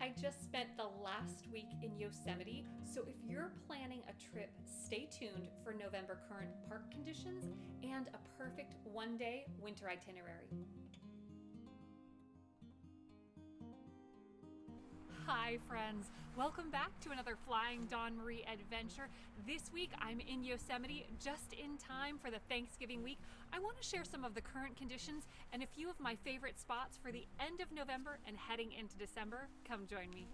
I just spent the last week in Yosemite, so if you're planning a trip, stay tuned for November current park conditions and a perfect one-day winter itinerary. Hi friends, welcome back to another Flying Dawn Marie adventure. This week I'm in Yosemite just in time for the Thanksgiving week. I want to share some of the current conditions and a few of my favorite spots for the end of November and heading into December. Come join me.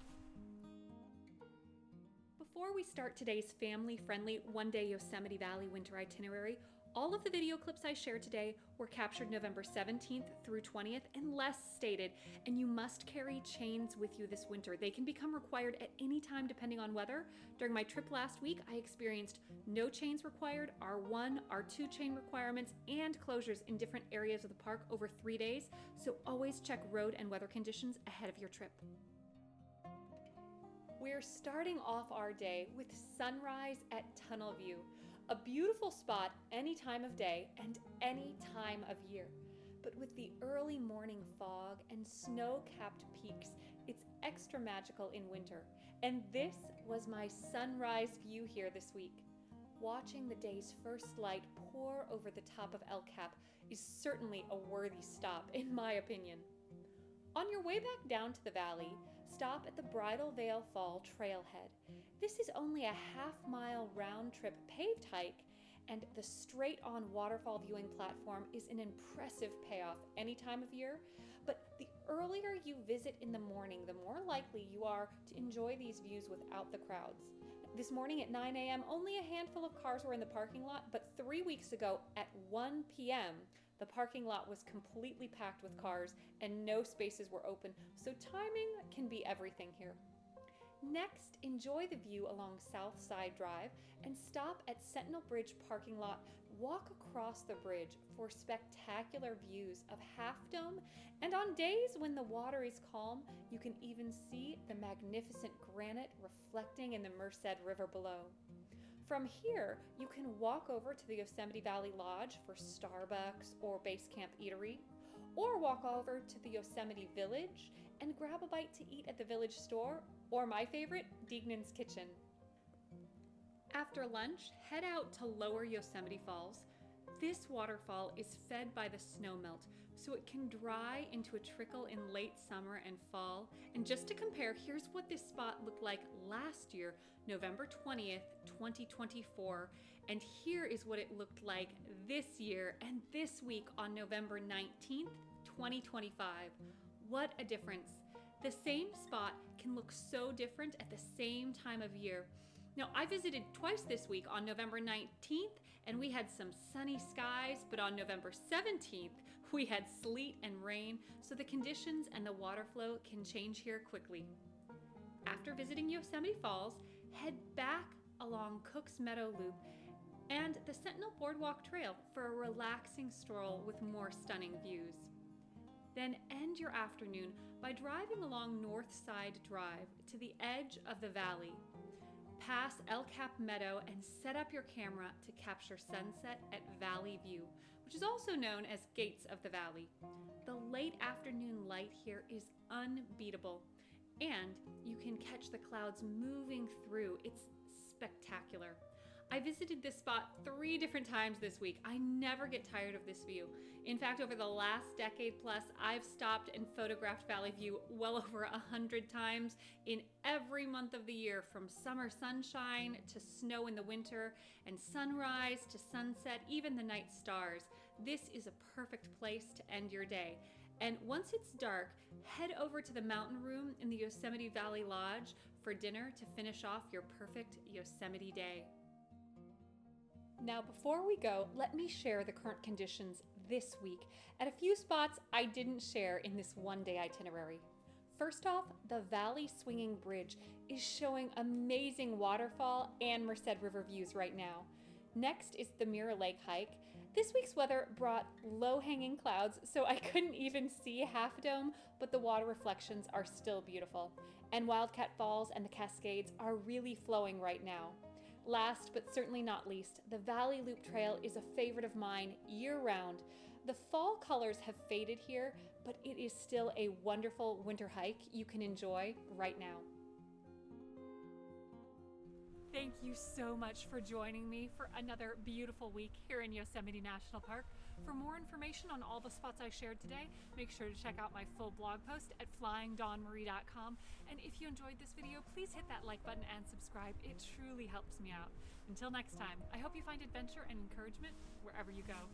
Before we start today's family-friendly one-day Yosemite Valley winter itinerary, all of the video clips I share today were captured November 17th through 20th unless stated, and you must carry chains with you this winter. They can become required at any time depending on weather. During my trip last week, I experienced no chains required, R1, R2 chain requirements, and closures in different areas of the park over 3 days, so always check road and weather conditions ahead of your trip. We're starting off our day with sunrise at Tunnel View, a beautiful spot any time of day and any time of year. But with the early morning fog and snow-capped peaks, it's extra magical in winter. And this was my sunrise view here this week. Watching the day's first light pour over the top of El Cap is certainly a worthy stop, in my opinion. On your way back down to the valley, stop at the Bridalveil Fall trailhead. This is only a half-mile round-trip paved hike, and the straight-on waterfall viewing platform is an impressive payoff any time of year. But the earlier you visit in the morning, the more likely you are to enjoy these views without the crowds. This morning at 9 a.m., only a handful of cars were in the parking lot, but 3 weeks ago at 1 p.m., the parking lot was completely packed with cars and no spaces were open, so timing can be everything here. Next, enjoy the view along South Side Drive and stop at Sentinel Bridge parking lot. Walk across the bridge for spectacular views of Half Dome, and on days when the water is calm, you can even see the magnificent granite reflecting in the Merced River below. From here, you can walk over to the Yosemite Valley Lodge for Starbucks or Base Camp Eatery, or walk over to the Yosemite Village and grab a bite to eat at the village store, or my favorite, Deagnan's Kitchen. After lunch, head out to Lower Yosemite Falls. This waterfall is fed by the snowmelt, so it can dry into a trickle in late summer and fall. And just to compare, here's what this spot looked like last year, November 20th, 2024. And here is what it looked like this year and this week on November 19th, 2025. What a difference. The same spot can look so different at the same time of year. Now, I visited twice this week on November 19th, and we had some sunny skies, but on November 17th, we had sleet and rain, so the conditions and the water flow can change here quickly. After visiting Yosemite Falls, head back along Cook's Meadow Loop and the Sentinel Boardwalk Trail for a relaxing stroll with more stunning views. Then end your afternoon by driving along North Side Drive to the edge of the valley. Pass El Cap Meadow and set up your camera to capture sunset at Valley View, which is also known as Gates of the Valley. The late afternoon light here is unbeatable, and you can catch the clouds moving through. It's spectacular. I visited this spot 3 different times this week. I never get tired of this view. In fact, over the last decade plus, I've stopped and photographed Valley View well over 100 times in every month of the year, from summer sunshine to snow in the winter, and sunrise to sunset, even the night stars. This is a perfect place to end your day. And once it's dark, head over to the mountain room in the Yosemite Valley Lodge for dinner to finish off your perfect Yosemite day. Now, before we go, let me share the current conditions this week at a few spots I didn't share in this one-day itinerary. First off, the Valley Swinging Bridge is showing amazing waterfall and Merced River views right now. Next is the Mirror Lake hike. This week's weather brought low-hanging clouds, so I couldn't even see Half Dome, but the water reflections are still beautiful. And Wildcat Falls and the Cascades are really flowing right now. Last but certainly not least, the Valley Loop Trail is a favorite of mine year-round. The fall colors have faded here, but it is still a wonderful winter hike you can enjoy right now. Thank you so much for joining me for another beautiful week here in Yosemite National Park. For more information on all the spots I shared today, make sure to check out my full blog post at flyingdawnmarie.com. And if you enjoyed this video, please hit that like button and subscribe. It truly helps me out. Until next time, I hope you find adventure and encouragement wherever you go.